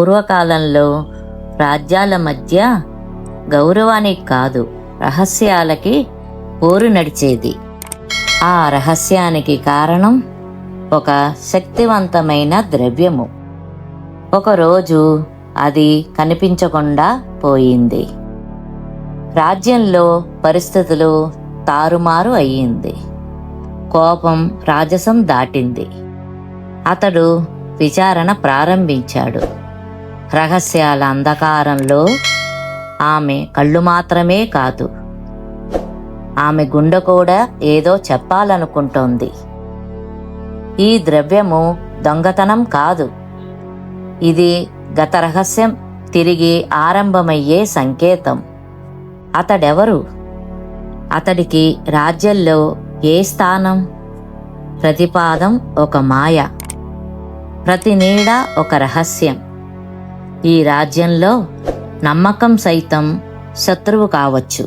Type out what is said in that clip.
పూర్వకాలంలో రాజ్యాల మధ్య గౌరవానికి కాదు, రహస్యాలకి పోరు నడిచేది. ఆ రహస్యానికి కారణం ఒక శక్తివంతమైన ద్రవ్యము. ఒకరోజు అది కనిపించకుండా పోయింది. రాజ్యంలో పరిస్థితులు తారుమారు అయ్యింది. కోపం రాజసం దాటింది. అతడు విచారణ ప్రారంభించాడు. రహస్యాల అంధకారంలో ఆమె కళ్ళు మాత్రమే కాదు, ఆమె గుండె కూడా ఏదో చెప్పాలనుకుంటోంది. ఈ ద్రవ్యము దొంగతనం కాదు, ఇది గత రహస్యం తిరిగి ఆరంభమయ్యే సంకేతం. అతడెవరు? అతడికి రాజ్యంలో ఏ స్థానం? ప్రతి పాదం ఒక మాయ, ప్రతి నీడ ఒక రహస్యం. ఈ రాజ్యంలో నమ్మకం సైతం శత్రువు కావచ్చు.